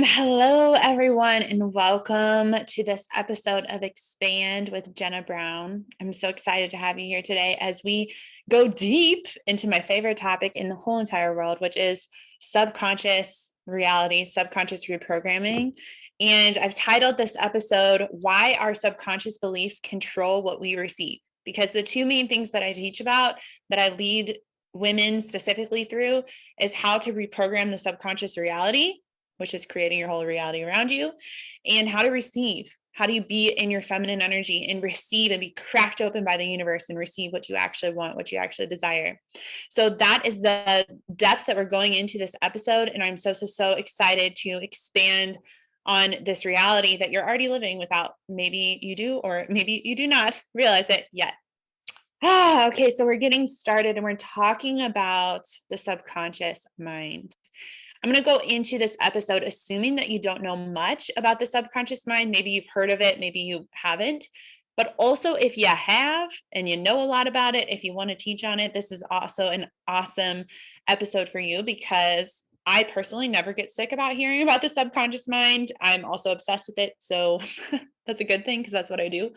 Hello, everyone, and welcome to this episode of Expand with Jenna Brown. I'm so excited to have you here today as we go deep into my favorite topic in the whole entire world, which is subconscious reality, subconscious reprogramming. And I've titled this episode, Why Our Subconscious Beliefs Control What We Receive. Because the two main things that I teach about, that I lead women specifically through, is how to reprogram the subconscious reality, which is creating your whole reality around you, and how to receive. How do you be in your feminine energy and receive and be cracked open by the universe and receive what you actually want, what you actually desire? So that is the depth that we're going into this episode. And I'm so excited to expand on this reality that you're already living without. Maybe you do, or maybe you do not realize it yet. Okay, so we're getting started and we're talking about the subconscious mind. I'm going to go into this episode assuming that you don't know much about the subconscious mind. Maybe you've heard of it, maybe you haven't. But also, if you have and you know a lot about it, if you want to teach on it, this is also an awesome episode for you, because I personally never get sick about hearing about the subconscious mind. I'm also obsessed with it. So that's a good thing, because that's what I do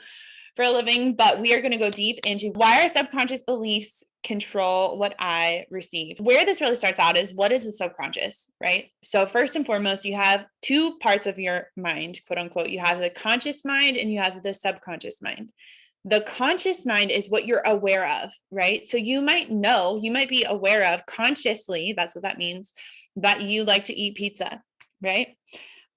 for a living. But we are going to go deep into why our subconscious beliefs control what I receive. Where this really starts out is, what is the subconscious, right? So first and foremost, you have two parts of your mind, quote unquote. You have the conscious mind and you have the subconscious mind. The conscious mind is what you're aware of, right? So you might be aware of consciously, that's what that means, that you like to eat pizza, right?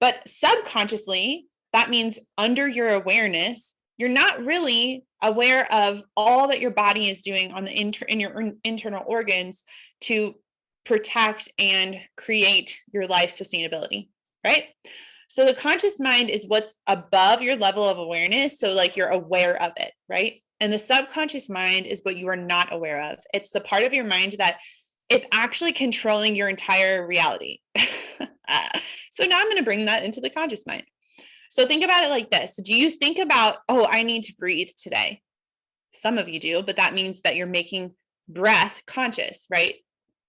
But subconsciously, that means under your awareness, you're not really aware of all that your body is doing on the in your internal organs to protect and create your life sustainability, right? So the conscious mind is what's above your level of awareness. So like you're aware of it, right? And the subconscious mind is what you are not aware of. It's the part of your mind that is actually controlling your entire reality. So now I'm going to bring that into the conscious mind. So think about it like this. Do you think about, oh, I need to breathe today? Some of you do, but that means that you're making breath conscious, right?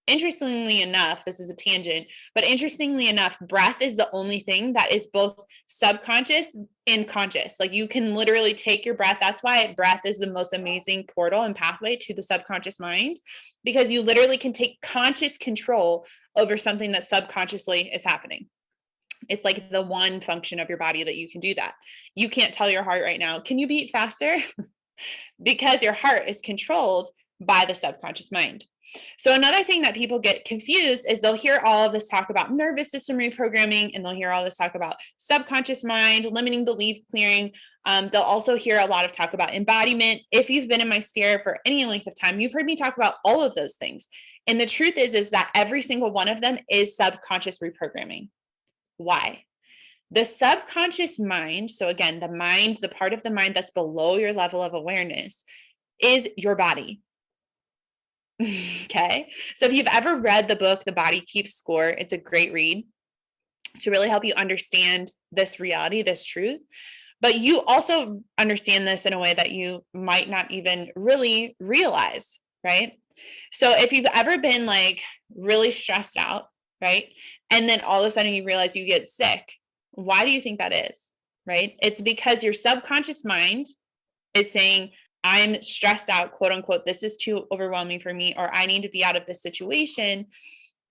Interestingly enough, this is a tangent, but interestingly enough, breath is the only thing that is both subconscious and conscious. Like you can literally take your breath. That's why breath is the most amazing portal and pathway to the subconscious mind, because you literally can take conscious control over something that subconsciously is happening. It's like the one function of your body that you can do that. You can't tell your heart right now, can you beat faster? Because your heart is controlled by the subconscious mind. So another thing that people get confused is they'll hear all of this talk about nervous system reprogramming, and they'll hear all this talk about subconscious mind, limiting belief clearing. They'll also hear a lot of talk about embodiment. If you've been in my sphere for any length of time, you've heard me talk about all of those things. And the truth is that every single one of them is subconscious reprogramming. Why? The subconscious mind, so again, the mind, the part of the mind that's below your level of awareness, is your body. Okay. So if you've ever read the book, The Body Keeps Score, it's a great read to really help you understand this reality, this truth. But you also understand this in a way that you might not even really realize, right? So if you've ever been like really stressed out, right? And then all of a sudden you realize you get sick. Why do you think that is, right? It's because your subconscious mind is saying, I'm stressed out, quote unquote, this is too overwhelming for me, or I need to be out of this situation.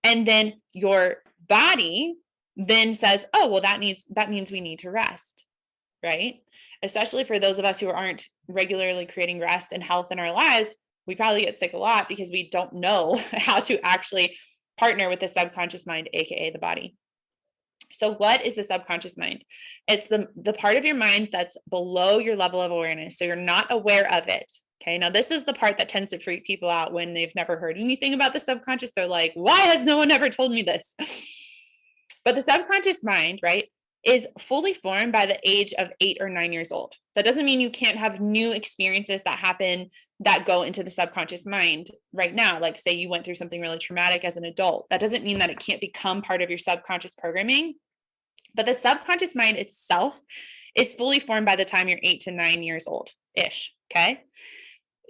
And then your body then says, oh, well, that means we need to rest, right? Especially for those of us who aren't regularly creating rest and health in our lives, we probably get sick a lot because we don't know how to actually partner with the subconscious mind, aka the body. So what is the subconscious mind? It's the part of your mind that's below your level of awareness. So you're not aware of it. Okay. Now this is the part that tends to freak people out when they've never heard anything about the subconscious. They're like, why has no one ever told me this? But the subconscious mind, right, is fully formed by the age of 8 or 9 years old. That doesn't mean you can't have new experiences that happen that go into the subconscious mind right now. Like say you went through something really traumatic as an adult. That doesn't mean that it can't become part of your subconscious programming. But the subconscious mind itself is fully formed by the time you're 8 to 9 years old-ish, okay?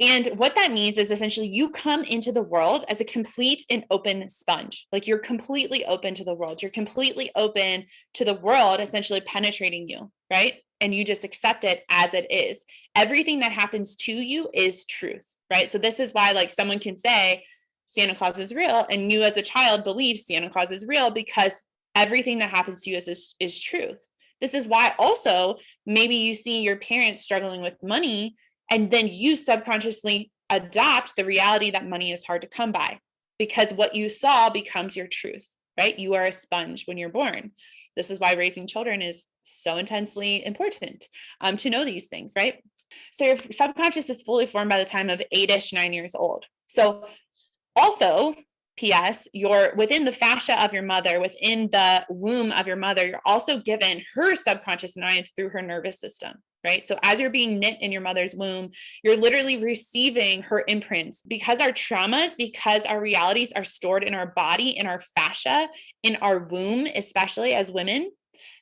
And what that means is essentially you come into the world as a complete and open sponge. Like you're completely open to the world. You're completely open to the world essentially penetrating you, right? And you just accept it as it is. Everything that happens to you is truth, right? So this is why like someone can say Santa Claus is real and you as a child believe Santa Claus is real because everything that happens to you is truth. This is why also maybe you see your parents struggling with money and then you subconsciously adopt the reality that money is hard to come by because what you saw becomes your truth, right? You are a sponge when you're born. This is why raising children is so intensely important to know these things, right? So your subconscious is fully formed by the time of 8-ish, 9 years old. So also, P.S., you're within the fascia of your mother, within the womb of your mother, you're also given her subconscious mind through her nervous system, right? So as you're being knit in your mother's womb, you're literally receiving her imprints because our traumas, because our realities are stored in our body, in our fascia, in our womb, especially as women.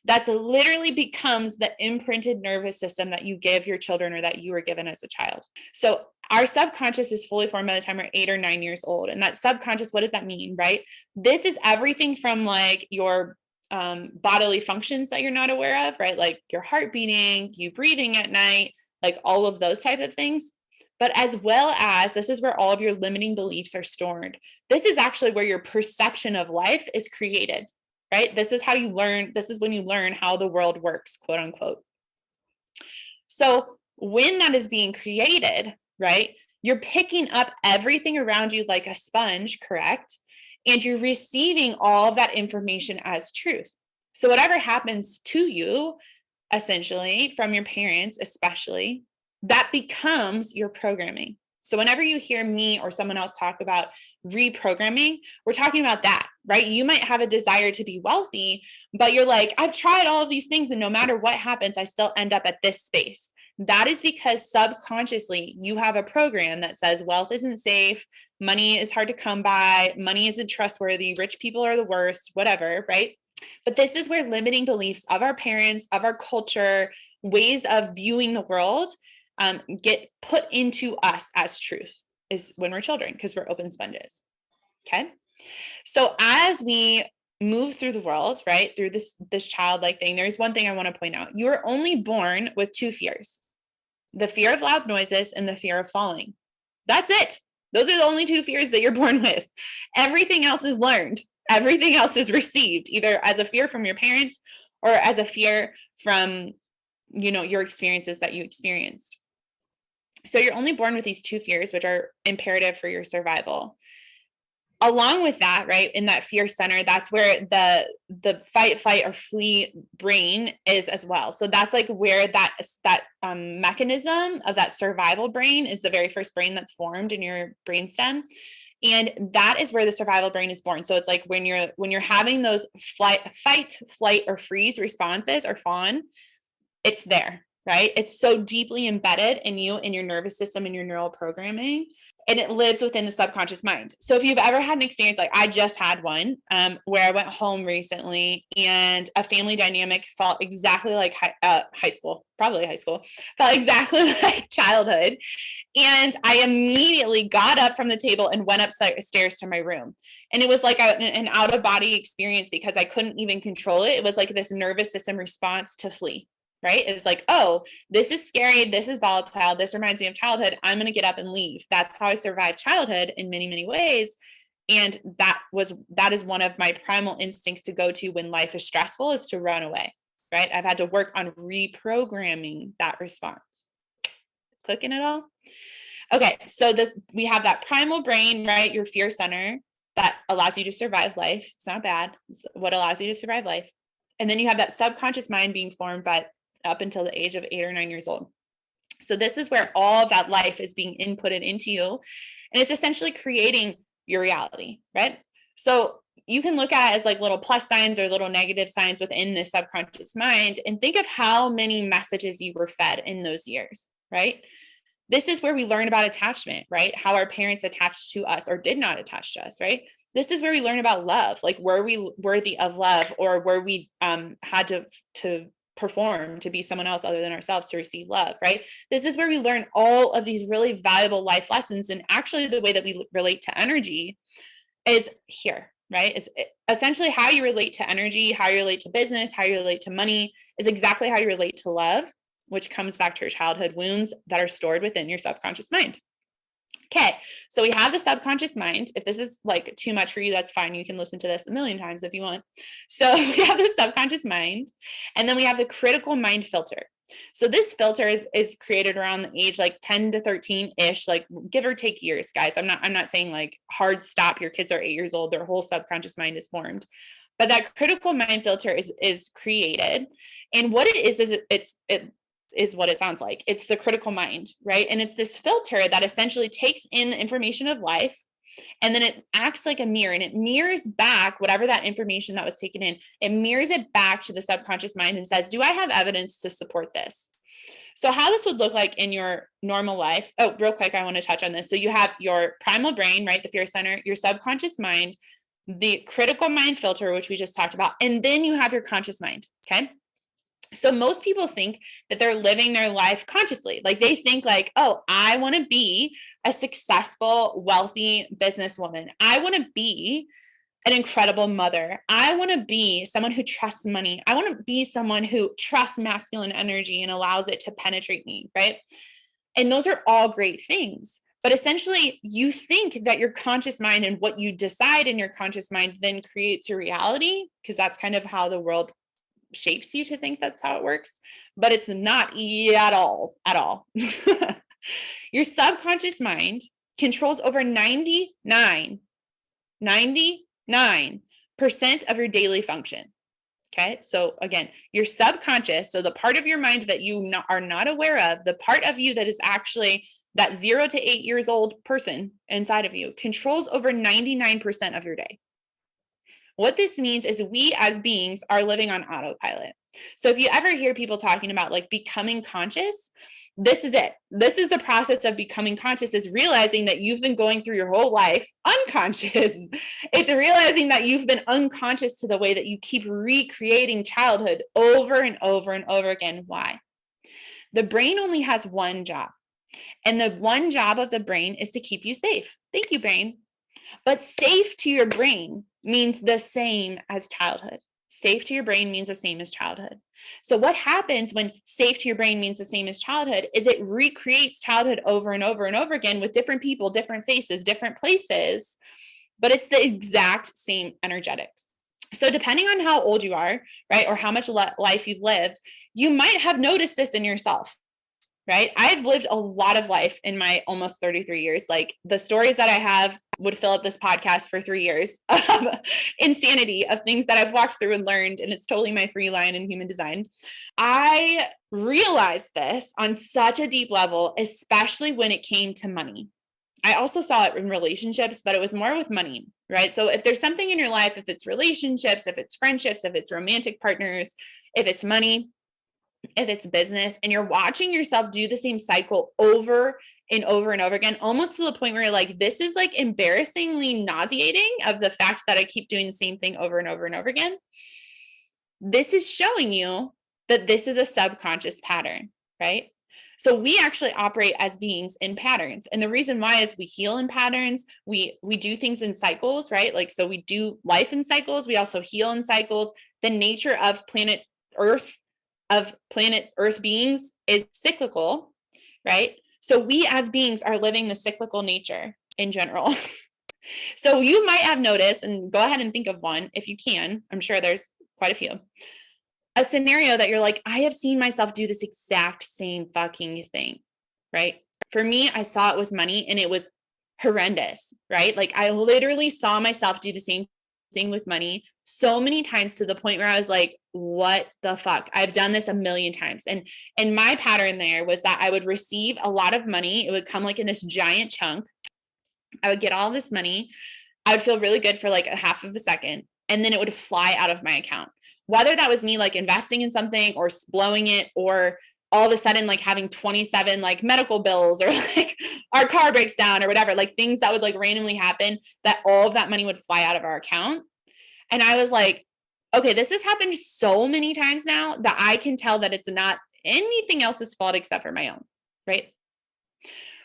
That's literally becomes the imprinted nervous system that you give your children or that you were given as a child. So our subconscious is fully formed by the time we're 8 or 9 years old. And that subconscious, what does that mean, right? This is everything from like your bodily functions that you're not aware of, right? Like your heart beating, you breathing at night, like all of those type of things. But as well as this is where all of your limiting beliefs are stored. This is actually where your perception of life is created. Right? This is how you learn. This is when you learn how the world works, quote unquote. So when that is being created, right, you're picking up everything around you like a sponge, correct? And you're receiving all of that information as truth. So whatever happens to you, essentially, from your parents, especially, that becomes your programming. So whenever you hear me or someone else talk about reprogramming, we're talking about that, right? You might have a desire to be wealthy, but you're like, I've tried all of these things and no matter what happens, I still end up at this space. That is because subconsciously you have a program that says wealth isn't safe, money is hard to come by, money isn't trustworthy, rich people are the worst, whatever, right? But this is where limiting beliefs of our parents, of our culture, ways of viewing the world get put into us as truth is when we're children because we're open sponges. Okay. So as we move through the world, right, through this childlike thing, there's one thing I want to point out. You are only born with two fears, the fear of loud noises and the fear of falling. That's it. Those are the only two fears that you're born with. Everything else is learned. Everything else is received either as a fear from your parents or as a fear from, your experiences that you experienced. So you're only born with these two fears, which are imperative for your survival. Along with that, right, in that fear center, that's where the fight, flight, or flee brain is as well. So that's like where that mechanism of that survival brain is the very first brain that's formed in your brainstem. And that is where the survival brain is born. So it's like when you're having those fight, flight, or freeze responses or fawn, it's there. Right? It's so deeply embedded in you, in your nervous system, and your neural programming, and it lives within the subconscious mind. So if you've ever had an experience, like I just had one, where I went home recently and a family dynamic felt exactly like high school, felt exactly like childhood. And I immediately got up from the table and went upstairs to my room. And it was like an out of body experience because I couldn't even control it. It was like this nervous system response to flee. Right? It was like, oh, this is scary. This is volatile. This reminds me of childhood. I'm going to get up and leave. That's how I survived childhood in many, many ways. And that is one of my primal instincts to go to when life is stressful is to run away. Right? I've had to work on reprogramming that response. Clicking it all? Okay. So we have that primal brain, right? Your fear center that allows you to survive life. It's not bad. It's what allows you to survive life. And then you have that subconscious mind being formed by up until the age of 8 or 9 years old. So this is where all of that life is being inputted into you. And it's essentially creating your reality, right? So you can look at it as like little plus signs or little negative signs within the subconscious mind and think of how many messages you were fed in those years, right? This is where we learn about attachment, right? How our parents attached to us or did not attach to us, right? This is where we learn about love. Like, were we worthy of love, or were we had to perform, to be someone else other than ourselves, to receive love, right? This is where we learn all of these really valuable life lessons. And actually the way that we relate to energy is here, right? It's essentially how you relate to energy, how you relate to business, how you relate to money is exactly how you relate to love, which comes back to your childhood wounds that are stored within your subconscious mind. Okay, so we have the subconscious mind. If this is like too much for you, that's fine. You can listen to this a million times if you want. So we have the subconscious mind, and then we have the critical mind filter. So this filter is created around the age like 10 to 13-ish, like give or take years, guys. I'm not saying like hard stop, your kids are 8 years old, their whole subconscious mind is formed. But that critical mind filter is created. And what it is what it sounds like. It's the critical mind, right? And it's this filter that essentially takes in the information of life, and then it acts like a mirror, and it mirrors back whatever that information that was taken in. It mirrors it back to the subconscious mind and says, do I have evidence to support this? So how this would look like in your normal life. Oh, real quick, I want to touch on this. So you have your primal brain, right? The fear center, your subconscious mind, the critical mind filter, which we just talked about, and then you have your conscious mind. Okay. So most people think that they're living their life consciously. Like they think like, oh, I want to be a successful, wealthy businesswoman. I want to be an incredible mother. I want to be someone who trusts money. I want to be someone who trusts masculine energy and allows it to penetrate me, right? And those are all great things. But essentially, you think that your conscious mind and what you decide in your conscious mind then creates your reality, because that's kind of how the world shapes you to think that's how it works, but it's not at all. Your subconscious mind controls over 99% of your daily function. Okay. So again, your subconscious, so the part of your mind that you are not aware of, the part of you that is actually that 0 to 8 years old person inside of you, controls over 99% of your day. What this means is we as beings are living on autopilot. So if you ever hear people talking about like becoming conscious, this is it. This is the process of becoming conscious, is realizing that you've been going through your whole life unconscious. It's realizing that you've been unconscious to the way that you keep recreating childhood over and over and over again. Why? The brain only has one job. And the one job of the brain is to keep you safe. Thank you, brain. But safe to your brain means the same as childhood. Safe to your brain means the same as childhood. So what happens when safe to your brain means the same as childhood is it recreates childhood over and over and over again with different people, different faces, different places, but it's the exact same energetics. So depending on how old you are, right, or how much life you've lived, you might have noticed this in yourself. Right? I've lived a lot of life in my almost 33 years. Like the stories that I have would fill up this podcast for 3 years of insanity of things that I've walked through and learned. And it's totally my free line in human design. I realized this on such a deep level, especially when it came to money. I also saw it in relationships, but it was more with money, right? So if there's something in your life, if it's relationships, if it's friendships, if it's romantic partners, if it's money, if it's business, and you're watching yourself do the same cycle over and over and over again, almost to the point where you're like, this is like embarrassingly nauseating of the fact that I keep doing the same thing over and over and over again. This is showing you that this is a subconscious pattern, right? So we actually operate as beings in patterns. And the reason why is we heal in patterns. We do things in cycles, right? Like, so we do life in cycles. We also heal in cycles. The nature of planet Earth beings is cyclical, right? So we as beings are living the cyclical nature in general. So you might have noticed, and go ahead and think of one if you can. I'm sure there's quite a few. A scenario that you're like, I have seen myself do this exact same fucking thing, right? For me, I saw it with money and it was horrendous, right? Like I literally saw myself do the same thing with money so many times to the point where I was like, what the fuck? I've done this a million times. And my pattern there was that I would receive a lot of money. It would come like in this giant chunk. I would get all this money. I would feel really good for like a half of a second. And then it would fly out of my account. Whether that was me like investing in something or blowing it, or all of a sudden like having 27 like medical bills, or like our car breaks down or whatever, like things that would like randomly happen, that all of that money would fly out of our account. And I was like, Okay, this has happened so many times now that I can tell that it's not anything else's fault except for my own, right?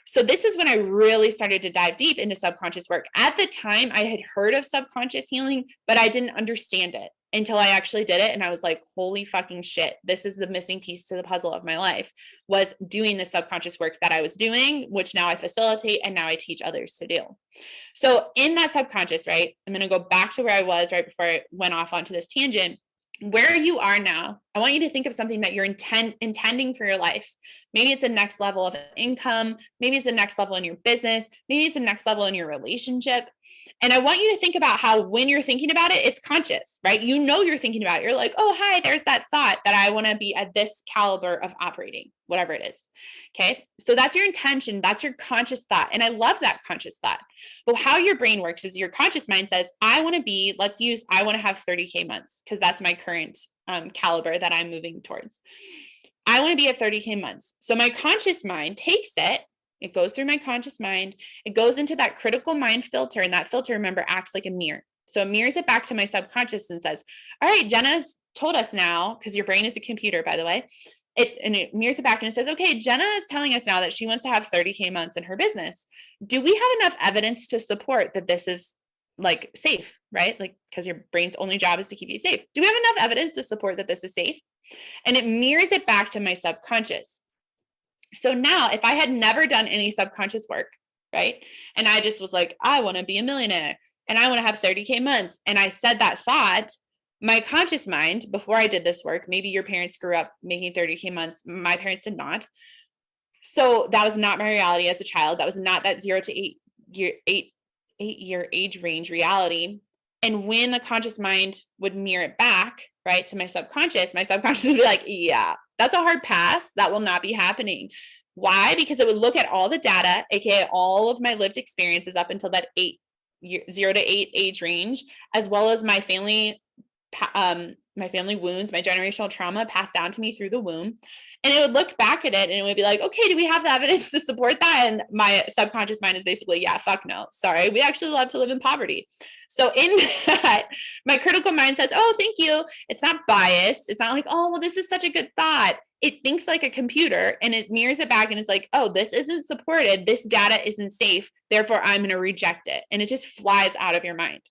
So this is when I really started to dive deep into subconscious work. At the time, I had heard of subconscious healing, but I didn't understand it until I actually did it. And I was like, holy fucking shit, this is the missing piece to the puzzle of my life, was doing the subconscious work that I was doing, which now I facilitate and now I teach others to do. So in that subconscious, right, I'm going to go back to where I was right before I went off onto this tangent. Where you are now, I want you to think of something that you're intending for your life. Maybe it's a next level of income. Maybe it's a next level in your business. Maybe it's a next level in your relationship. And I want you to think about how when you're thinking about it, it's conscious, right? You know, you're thinking about it. You're like, oh, hi, there's that thought that I want to be at this caliber of operating, whatever it is. Okay. So that's your intention. That's your conscious thought. And I love that conscious thought. But how your brain works is your conscious mind says, I want to be, I want to have 30K months because that's my current caliber that I'm moving towards. I want to be at 30K months. So my conscious mind takes it. It goes through my conscious mind. It goes into that critical mind filter. And that filter, remember, acts like a mirror. So it mirrors it back to my subconscious and says, all right, Jenna's told us now, because your brain is a computer, by the way. It mirrors it back and it says, okay, Jenna is telling us now that she wants to have 30K months in her business. Do we have enough evidence to support that this is like safe, right? Like, because your brain's only job is to keep you safe. Do we have enough evidence to support that this is safe? And it mirrors it back to my subconscious. So now if I had never done any subconscious work, right? And I just was like, I want to be a millionaire and I want to have 30K months. And I said that thought, my conscious mind, before I did this work, maybe your parents grew up making 30K months. My parents did not. So that was not my reality as a child. That was not that 0 to 8-year age range reality. And when the conscious mind would mirror it back, right, to my subconscious would be like, yeah, that's a hard pass. That will not be happening. Why? Because it would look at all the data, aka all of my lived experiences up until that 0 to 8 age range, as well as my family wounds, my generational trauma passed down to me through the womb. And it would look back at it and it would be like, okay, do we have the evidence to support that? And my subconscious mind is basically, yeah, fuck no. Sorry. We actually love to live in poverty. So in that, my critical mind says, oh, thank you. It's not biased. It's not like, oh, well, this is such a good thought. It thinks like a computer and it mirrors it back and it's like, oh, this isn't supported. This data isn't safe. Therefore, I'm going to reject it. And it just flies out of your mind.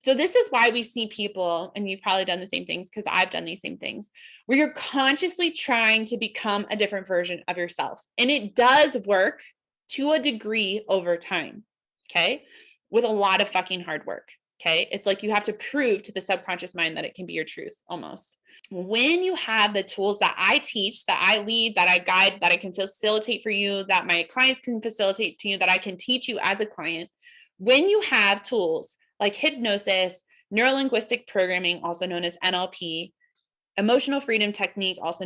So this is why we see people, and you've probably done the same things because I've done these same things, where you're consciously trying to become a different version of yourself. And it does work to a degree over time, okay? With a lot of fucking hard work, okay? It's like you have to prove to the subconscious mind that it can be your truth almost. When you have the tools that I teach, that I lead, that I guide, that I can facilitate for you, that my clients can facilitate to you, that I can teach you as a client, when you have tools like hypnosis, neurolinguistic programming, also known as NLP, emotional freedom technique, also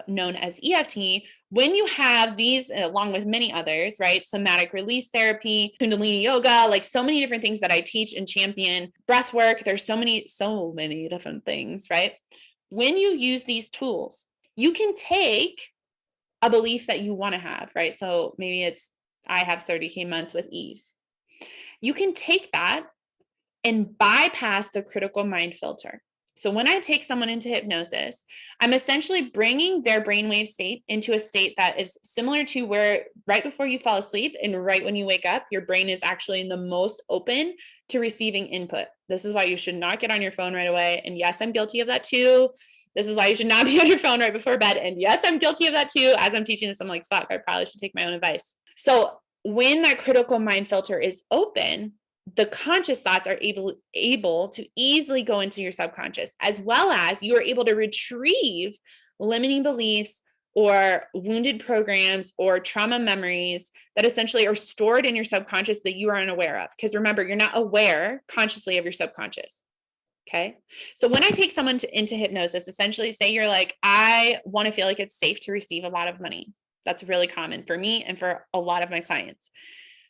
known as EFT, when you have these, along with many others, right? Somatic release therapy, Kundalini yoga, like so many different things that I teach and champion, breath work, there's so many different things, right? When you use these tools, you can take a belief that you want to have, right? So maybe it's, I have 30K months with ease. You can take that and bypass the critical mind filter. So when I take someone into hypnosis, I'm essentially bringing their brainwave state into a state that is similar to where right before you fall asleep and right when you wake up, your brain is actually the most open to receiving input. This is why you should not get on your phone right away. And yes, I'm guilty of that too. This is why you should not be on your phone right before bed. And yes, I'm guilty of that too. As I'm teaching this, I'm like, fuck, I probably should take my own advice. So when that critical mind filter is open, the conscious thoughts are able to easily go into your subconscious, as well as you are able to retrieve limiting beliefs or wounded programs or trauma memories that essentially are stored in your subconscious that you are unaware of. Because remember, you're not aware consciously of your subconscious. Okay. So when I take someone into hypnosis, essentially say you're like, I want to feel like it's safe to receive a lot of money. That's really common for me and for a lot of my clients.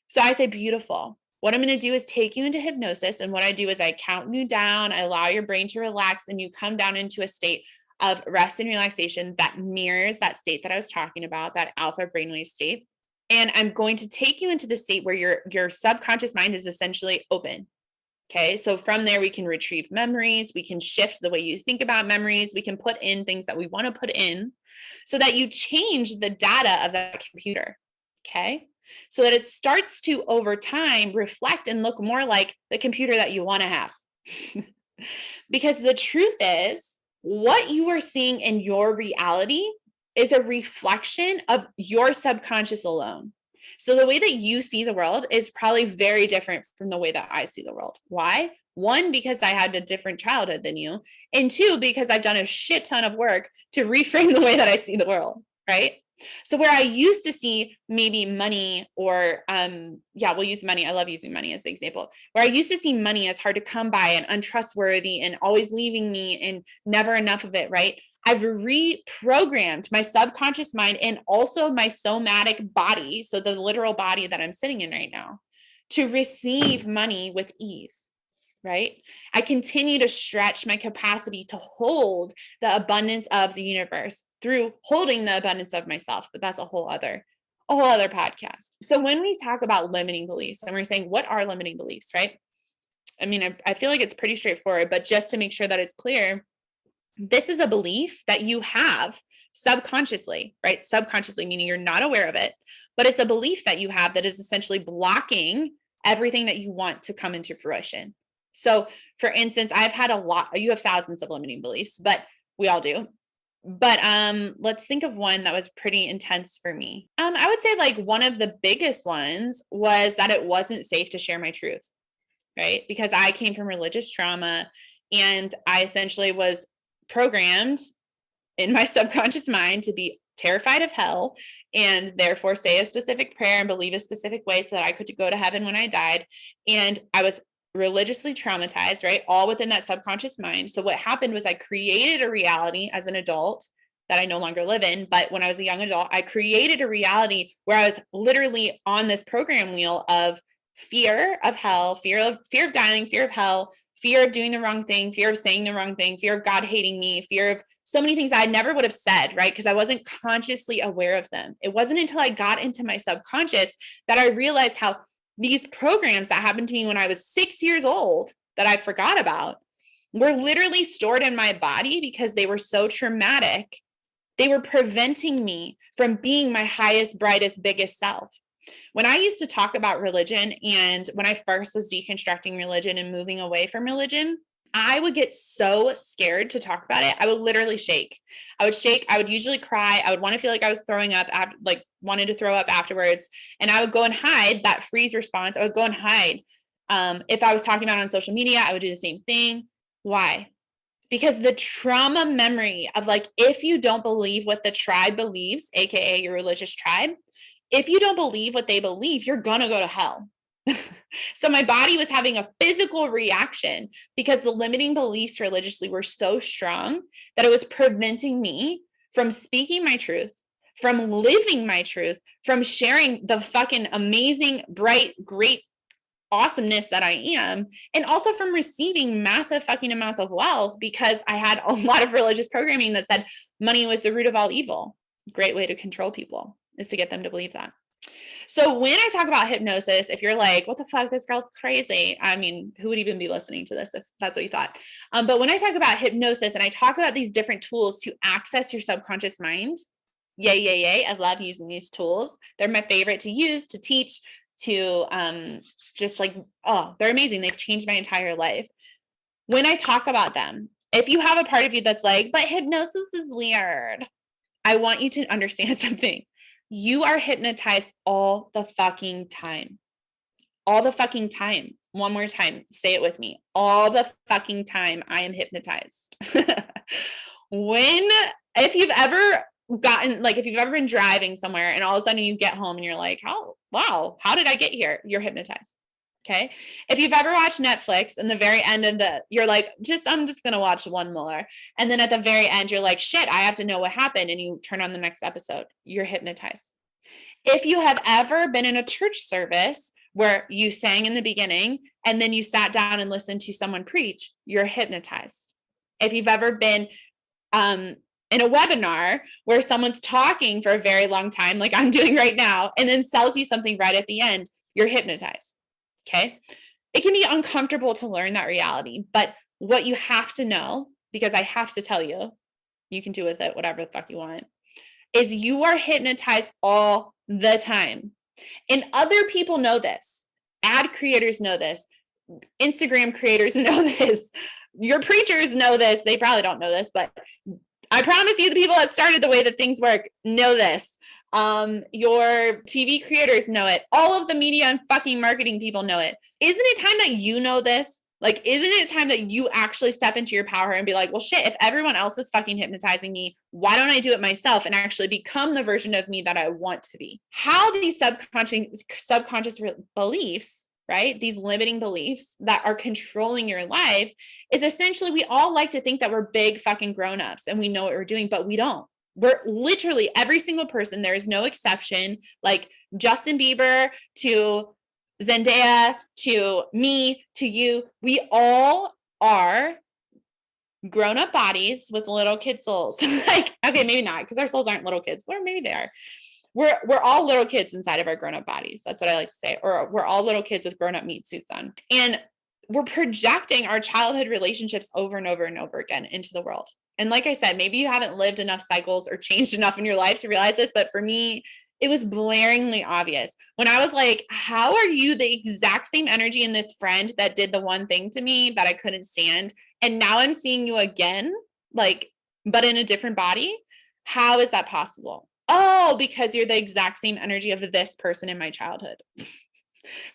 So I say, beautiful. What I'm going to do is take you into hypnosis. And what I do is I count you down, I allow your brain to relax, and you come down into a state of rest and relaxation that mirrors that state that I was talking about, that alpha brainwave state. And I'm going to take you into the state where your subconscious mind is essentially open. Okay. So from there, we can retrieve memories. We can shift the way you think about memories. We can put in things that we want to put in so that you change the data of that computer. Okay. So that it starts to, over time, reflect and look more like the computer that you want to have. Because the truth is, what you are seeing in your reality is a reflection of your subconscious alone. So the way that you see the world is probably very different from the way that I see the world. Why? One, because I had a different childhood than you. And two, because I've done a shit ton of work to reframe the way that I see the world, right? So where I used to see maybe money or, we'll use money. I love using money as the example. Where I used to see money as hard to come by and untrustworthy and always leaving me and never enough of it, right? I've reprogrammed my subconscious mind and also my somatic body, so the literal body that I'm sitting in right now, to receive money with ease, right? I continue to stretch my capacity to hold the abundance of the universe through holding the abundance of myself, but that's a whole other podcast. So when we talk about limiting beliefs and we're saying, what are limiting beliefs, right? I mean, I feel like it's pretty straightforward, but just to make sure that it's clear, this is a belief that you have subconsciously, right? Subconsciously, meaning you're not aware of it, but it's a belief that you have that is essentially blocking everything that you want to come into fruition. So for instance, you have thousands of limiting beliefs, but we all do. But let's think of one that was pretty intense for me. I would say like one of the biggest ones was that it wasn't safe to share my truth, right? Because I came from religious trauma and I essentially was programmed in my subconscious mind to be terrified of hell and therefore say a specific prayer and believe a specific way so that I could go to heaven when I died. And I was religiously traumatized, right? All within that subconscious mind. So what happened was I created a reality as an adult that I no longer live in. But when I was a young adult, I created a reality where I was literally on this program wheel of fear of hell, fear of dying, fear of hell, fear of doing the wrong thing, fear of saying the wrong thing, fear of God hating me, fear of so many things I never would have said, right? Because I wasn't consciously aware of them. It wasn't until I got into my subconscious that I realized how these programs that happened to me when I was 6 years old that I forgot about were literally stored in my body because they were so traumatic. They were preventing me from being my highest, brightest, biggest self. When I used to talk about religion and when I first was deconstructing religion and moving away from religion, I would get so scared to talk about it. I would literally shake. I would shake. I would usually cry. I would want to feel like I was throwing up, wanted to throw up afterwards. And I would go and hide that freeze response. I would go and hide. If I was talking about it on social media, I would do the same thing. Why? Because the trauma memory of if you don't believe what the tribe believes, AKA your religious tribe, if you don't believe what they believe, you're going to go to hell. So my body was having a physical reaction because the limiting beliefs religiously were so strong that it was preventing me from speaking my truth, from living my truth, from sharing the fucking amazing, bright, great awesomeness that I am, and also from receiving massive fucking amounts of wealth because I had a lot of religious programming that said money was the root of all evil. Great way to control people is to get them to believe that. So when I talk about hypnosis, if you're like, what the fuck, this girl's crazy. I mean, who would even be listening to this if that's what you thought? But when I talk about hypnosis and I talk about these different tools to access your subconscious mind, yay. I love using these tools. They're my favorite to use, to teach, to they're amazing. They've changed my entire life. When I talk about them, if you have a part of you that's like, but hypnosis is weird, I want you to understand something. You are hypnotized all the fucking time. All the fucking time. One more time. Say it with me. All the fucking time I am hypnotized. If you've ever been driving somewhere and all of a sudden you get home and you're like, how did I get here? You're hypnotized. Okay. If you've ever watched Netflix and the very end of you're like, I'm just going to watch one more. And then at the very end, you're like, shit, I have to know what happened. And you turn on the next episode, you're hypnotized. If you have ever been in a church service where you sang in the beginning and then you sat down and listened to someone preach, you're hypnotized. If you've ever been, in a webinar where someone's talking for a very long time, like I'm doing right now, and then sells you something right at the end, you're hypnotized. Okay. It can be uncomfortable to learn that reality, but what you have to know, because I have to tell you, you can do with it whatever the fuck you want, is you are hypnotized all the time. And other people know this. Ad creators know this. Instagram creators know this. Your preachers know this. They probably don't know this, but I promise you the people that started the way that things work know this. Your TV creators know it. All of the media and fucking marketing people know it. Isn't it time that you know this? Like, isn't it time that you actually step into your power and be like, well, shit, if everyone else is fucking hypnotizing me, why don't I do it myself and actually become the version of me that I want to be? How these subconscious beliefs, right? These limiting beliefs that are controlling your life is essentially, we all like to think that we're big fucking grown-ups and we know what we're doing, but we don't. We're literally every single person. There is no exception. Like Justin Bieber to Zendaya to me to you, we all are grown-up bodies with little kid souls. Like, okay, maybe not, because our souls aren't little kids, or maybe they are. We're all little kids inside of our grown-up bodies. That's what I like to say. Or we're all little kids with grown-up meat suits on. And we're projecting our childhood relationships over and over and over again into the world. And like I said, maybe you haven't lived enough cycles or changed enough in your life to realize this, but for me, it was blaringly obvious when I was like, how are you the exact same energy in this friend that did the one thing to me that I couldn't stand? And now I'm seeing you again, like, but in a different body. How is that possible? Oh, because you're the exact same energy of this person in my childhood.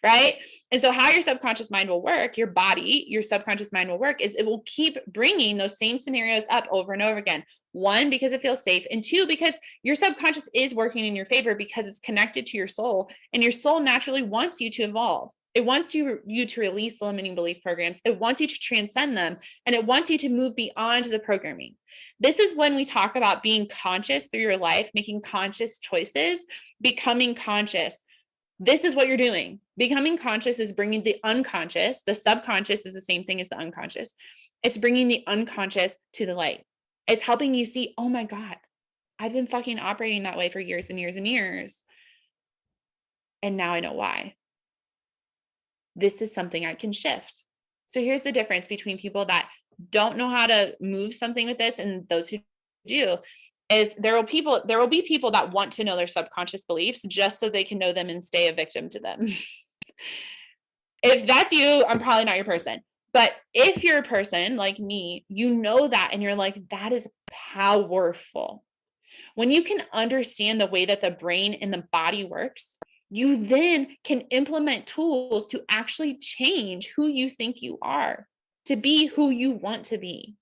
Right? And so how your subconscious mind will work, your body, your subconscious mind will work is it will keep bringing those same scenarios up over and over again. One, because it feels safe. And two, because your subconscious is working in your favor because it's connected to your soul, and your soul naturally wants you to evolve. It wants you to release the limiting belief programs. It wants you to transcend them, and it wants you to move beyond the programming. This is when we talk about being conscious through your life, making conscious choices, becoming conscious. This is what you're doing. Becoming conscious is bringing the unconscious. The subconscious is the same thing as the unconscious. It's bringing the unconscious to the light. It's helping you see, oh my God, I've been fucking operating that way for years and years and years. And now I know why. This is something I can shift. So here's the difference between people that don't know how to move something with this and those who do. Is there will be people that want to know their subconscious beliefs just so they can know them and stay a victim to them. If that's you, I'm probably not your person. But if you're a person like me, you know that, and you're like, that is powerful. When you can understand the way that the brain and the body works, you then can implement tools to actually change who you think you are, to be who you want to be.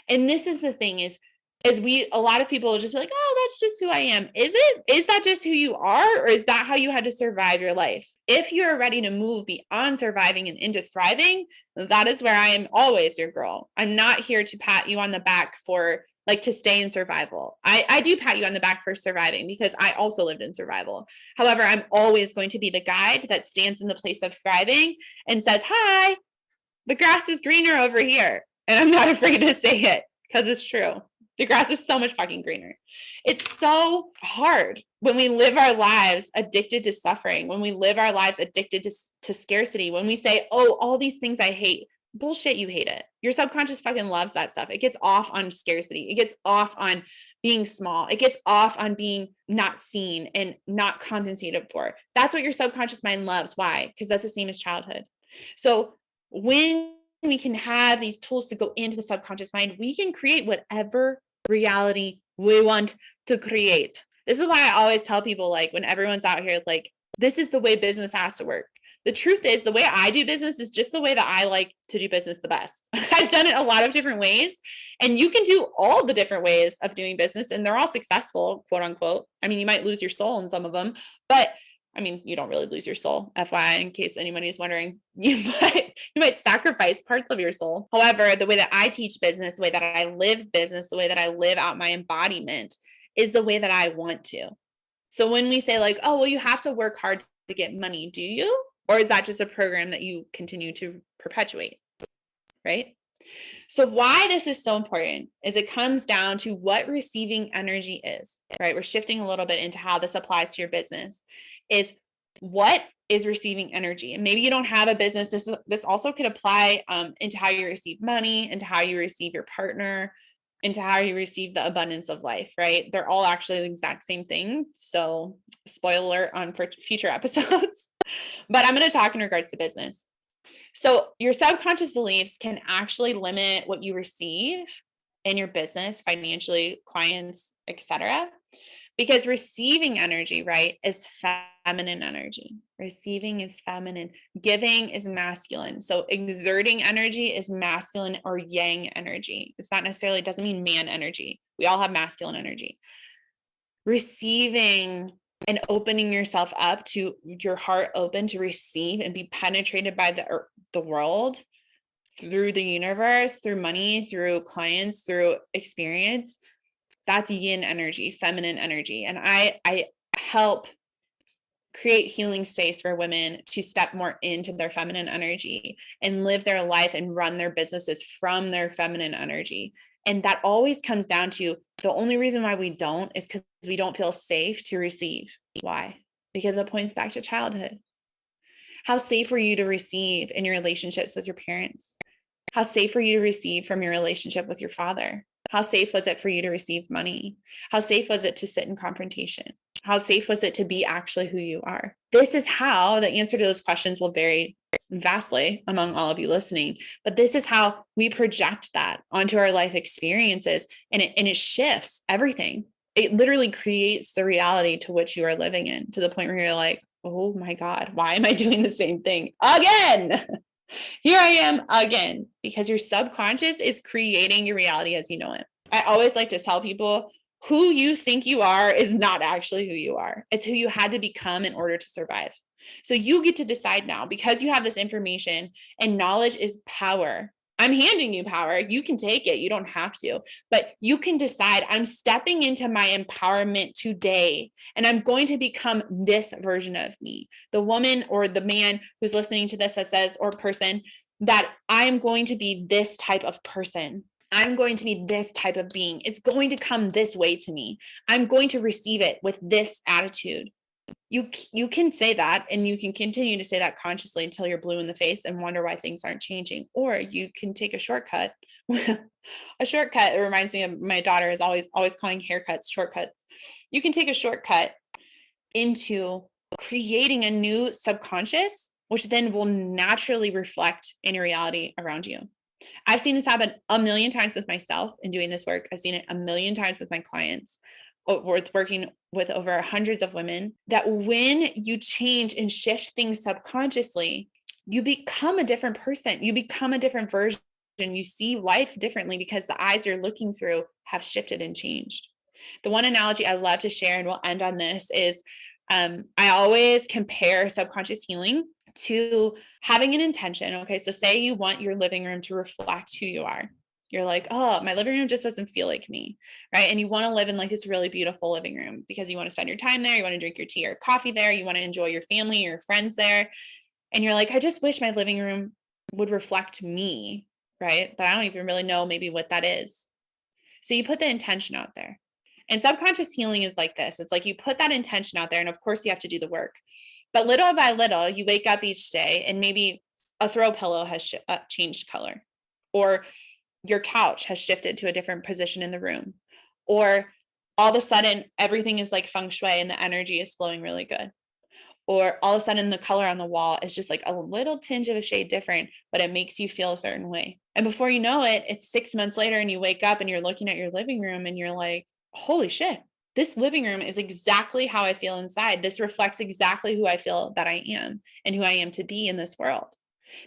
And this is the thing is a lot of people will just be like, oh, that's just who I am. Is that just who you are? Or is that how you had to survive your life? If you're ready to move beyond surviving and into thriving, that is where I am always your girl. I'm not here to pat you on the back for like to stay in survival. I do pat you on the back for surviving because I also lived in survival. However, I'm always going to be the guide that stands in the place of thriving and says, hi, the grass is greener over here. And I'm not afraid to say it because it's true. The grass is so much fucking greener. It's so hard when we live our lives addicted to suffering, when we live our lives addicted to scarcity, when we say, oh, all these things I hate. Bullshit, you hate it. Your subconscious fucking loves that stuff. It gets off on scarcity. It gets off on being small. It gets off on being not seen and not compensated for. That's what your subconscious mind loves. Why? Because that's the same as childhood. So when we can have these tools to go into the subconscious mind, we can create whatever reality we want to create. This is why I always tell people, like, when everyone's out here, like, this is the way business has to work. The truth is, the way I do business is just the way that I like to do business the best. I've done it a lot of different ways, and you can do all the different ways of doing business, and they're all successful, quote unquote. I mean, you might lose your soul in some of them, but I mean, you don't really lose your soul, FYI, in case anybody's wondering. You might sacrifice parts of your soul. However, the way that I teach business, the way that I live business, the way that I live out my embodiment is the way that I want to. So when we say like, oh, well, you have to work hard to get money, do you? Or is that just a program that you continue to perpetuate, right? So why this is so important is it comes down to what receiving energy is, right? We're shifting a little bit into how this applies to your business is what is receiving energy. And maybe you don't have a business. This also could apply into how you receive money, into how you receive your partner, into how you receive the abundance of life, right? They're all actually the exact same thing. So spoiler on for future episodes, but I'm going to talk in regards to business. So your subconscious beliefs can actually limit what you receive in your business, financially, clients, etc. Because receiving energy, right, is feminine energy. Receiving is feminine. Giving is masculine. So exerting energy is masculine or yang energy. It's not necessarily, it doesn't mean man energy. We all have masculine energy. Receiving and opening yourself up to your heart open to receive and be penetrated by the world through the universe, through money, through clients, through experience. That's yin energy, feminine energy. And I help create healing space for women to step more into their feminine energy and live their life and run their businesses from their feminine energy. And that always comes down to the only reason why we don't is because we don't feel safe to receive. Why? Because it points back to childhood. How safe were you to receive in your relationships with your parents? How safe were you to receive from your relationship with your father? How safe was it for you to receive money? How safe was it to sit in confrontation? How safe was it to be actually who you are? This is how the answer to those questions will vary vastly among all of you listening, but this is how we project that onto our life experiences, and it shifts everything. It literally creates the reality to which you are living in, to the point where you're like, oh my God, why am I doing the same thing again? Here I am again, because your subconscious is creating your reality as you know it. I always like to tell people, who you think you are is not actually who you are. It's who you had to become in order to survive. So you get to decide now, because you have this information, and knowledge is power. I'm handing you power. You can take it. You don't have to, but you can decide, I'm stepping into my empowerment today, and I'm going to become this version of me. The woman or the man who's listening to this that says, or person, that I'm going to be this type of person. I'm going to be this type of being. It's going to come this way to me. I'm going to receive it with this attitude. You can say that, and you can continue to say that consciously until you're blue in the face and wonder why things aren't changing. Or you can take a shortcut. A shortcut, it reminds me of my daughter is always calling haircuts shortcuts. You can take a shortcut into creating a new subconscious, which then will naturally reflect in your reality around you. I've seen this happen a million times with myself in doing this work. I've seen it a million times with my clients, working with over hundreds of women, that when you change and shift things subconsciously, you become a different person. You become a different version. You see life differently because the eyes you're looking through have shifted and changed. The one analogy I love to share, and we'll end on this, is I always compare subconscious healing to having an intention. Okay, so say you want your living room to reflect who you are. You're like, oh, my living room just doesn't feel like me, right? And you want to live in like this really beautiful living room because you want to spend your time there. You want to drink your tea or coffee there. You want to enjoy your family, your friends there. And you're like, I just wish my living room would reflect me, right? But I don't even really know maybe what that is. So you put the intention out there. And subconscious healing is like this. It's like you put that intention out there, and of course you have to do the work. But little by little, you wake up each day and maybe a throw pillow has changed color, or your couch has shifted to a different position in the room, or all of a sudden everything is like feng shui and the energy is flowing really good. Or all of a sudden the color on the wall is just like a little tinge of a shade different, but it makes you feel a certain way. And before you know it, it's 6 months later and you wake up and you're looking at your living room and you're like, holy shit, this living room is exactly how I feel inside. This reflects exactly who I feel that I am and who I am to be in this world.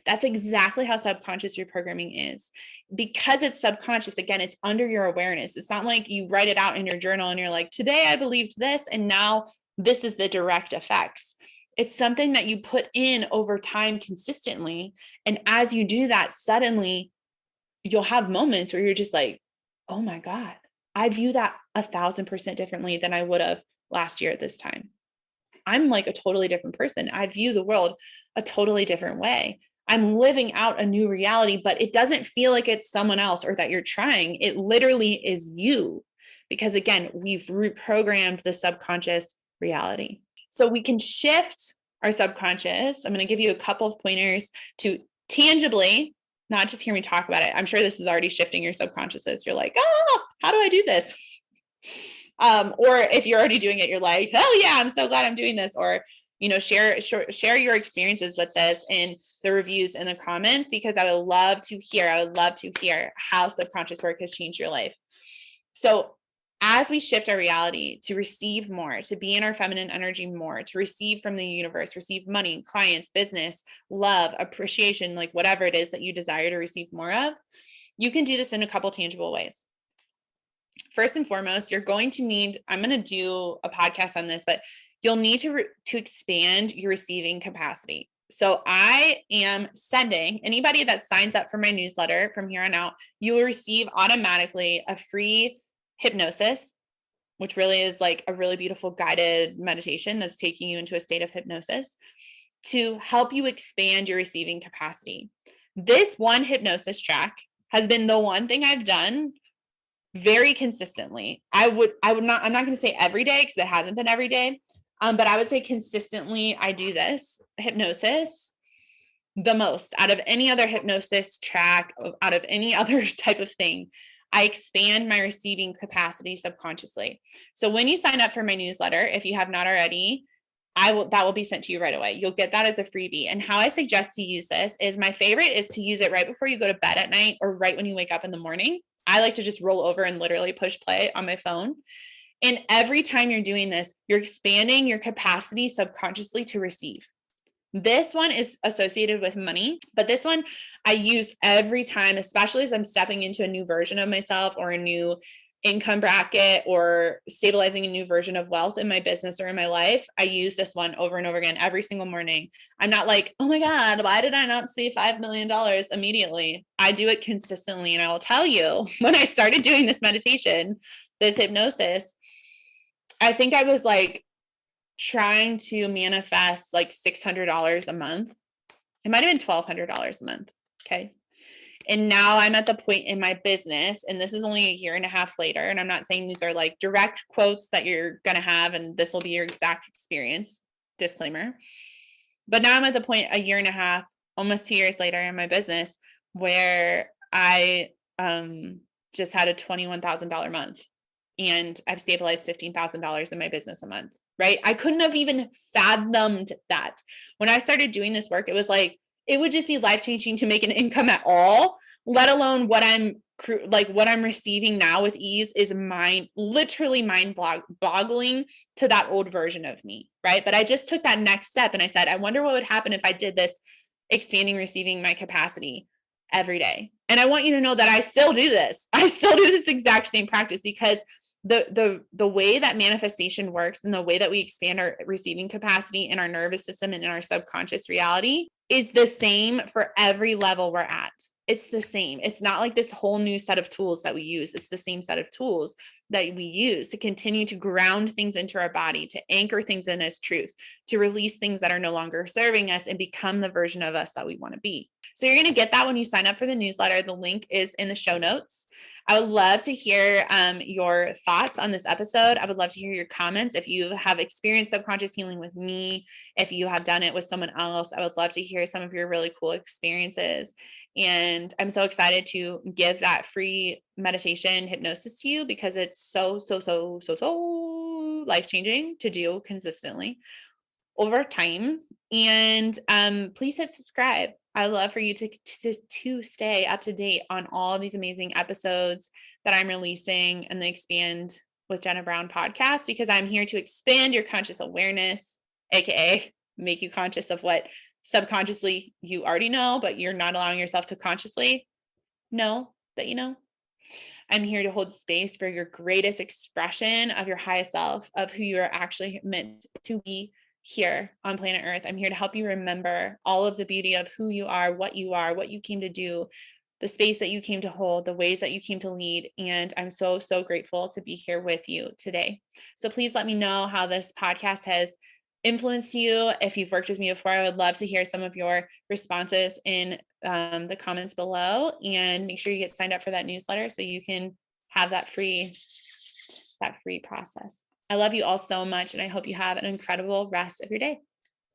That's exactly how subconscious reprogramming is. Because it's subconscious, again, it's under your awareness. It's not like you write it out in your journal and you're like, today I believed this, and now this is the direct effects. It's something that you put in over time consistently. And as you do that, suddenly you'll have moments where you're just like, oh my God, I view that 1,000% differently than I would have last year at this time. I'm like a totally different person. I view the world a totally different way. I'm living out a new reality, but it doesn't feel like it's someone else or that you're trying. It literally is you. Because again, we've reprogrammed the subconscious reality. So we can shift our subconscious. I'm going to give you a couple of pointers to tangibly, not just hear me talk about it. I'm sure this is already shifting your subconsciouses. You're like, oh, how do I do this? Or if you're already doing it, you're like, hell yeah, I'm so glad I'm doing this. Or, share your experiences with this in the reviews and the comments, because I would love to hear how subconscious work has changed your life. So as we shift our reality to receive more, to be in our feminine energy more, to receive from the universe, receive money, clients, business, love, appreciation, like whatever it is that you desire to receive more of, you can do this in a couple tangible ways. First and foremost, you're going to need, I'm going to do a podcast on this, but you'll need to expand your receiving capacity. So I am sending anybody that signs up for my newsletter from here on out, you will receive automatically a free hypnosis, which really is like a really beautiful guided meditation that's taking you into a state of hypnosis to help you expand your receiving capacity. This one hypnosis track has been the one thing I've done very consistently. I'm not going to say every day, because it hasn't been every day. But I would say consistently, I do this hypnosis the most out of any other hypnosis track, out of any other type of thing. I expand my receiving capacity subconsciously. So when you sign up for my newsletter, if you have not already, that will be sent to you right away. You'll get that as a freebie. And how I suggest to use this is, my favorite is to use it right before you go to bed at night or right when you wake up in the morning. I like to just roll over and literally push play on my phone. And every time you're doing this, you're expanding your capacity subconsciously to receive. This one is associated with money, but this one I use every time, especially as I'm stepping into a new version of myself or a new income bracket or stabilizing a new version of wealth in my business or in my life. I use this one over and over again every single morning. I'm not like, oh my God, why did I not see $5 million immediately? I do it consistently. And I will tell you, when I started doing this meditation, this hypnosis, I think I was like trying to manifest like $600 a month. It might've been $1,200 a month. Okay. And now I'm at the point in my business, and this is only a year and a half later. And I'm not saying these are like direct quotes that you're going to have, and this will be your exact experience, disclaimer. But now I'm at the point a year and a half, almost 2 years later in my business, where I just had a $21,000 month, and I've stabilized $15,000 in my business a month, right? I couldn't have even fathomed that. When I started doing this work, it was like, it would just be life-changing to make an income at all, let alone what I'm receiving now with ease is literally mind-boggling to that old version of me, right? But I just took that next step and I said, I wonder what would happen if I did this, expanding, receiving my capacity every day. And I want you to know that I still do this. I still do this exact same practice, because the way that manifestation works and the way that we expand our receiving capacity in our nervous system and in our subconscious reality is the same for every level we're at. It's the same. It's not like this whole new set of tools that we use. It's the same set of tools that we use to continue to ground things into our body, to anchor things in as truth, to release things that are no longer serving us and become the version of us that we want to be. So you're going to get that when you sign up for the newsletter. The link is in the show notes. I would love to hear your thoughts on this episode. I would love to hear your comments. If you have experienced subconscious healing with me, if you have done it with someone else, I would love to hear some of your really cool experiences. And I'm so excited to give that free meditation hypnosis to you, because it's so life-changing to do consistently over time. And please hit subscribe. I would love for you to stay up to date on all of these amazing episodes that I'm releasing in the Expand with Jenna Brown podcast, because I'm here to expand your conscious awareness, aka make you conscious of what subconsciously you already know, but you're not allowing yourself to consciously know that you know. I'm here to hold space for your greatest expression of your highest self, of who you are actually meant to be here on planet Earth. I'm here to help you remember all of the beauty of who you are, what you came to do, the space that you came to hold, the ways that you came to lead. And I'm so grateful to be here with you today. So please let me know how this podcast has influenced you. If you've worked with me before, I would love to hear some of your responses in the comments below, and make sure you get signed up for that newsletter so you can have that free process. I love you all so much, and I hope you have an incredible rest of your day.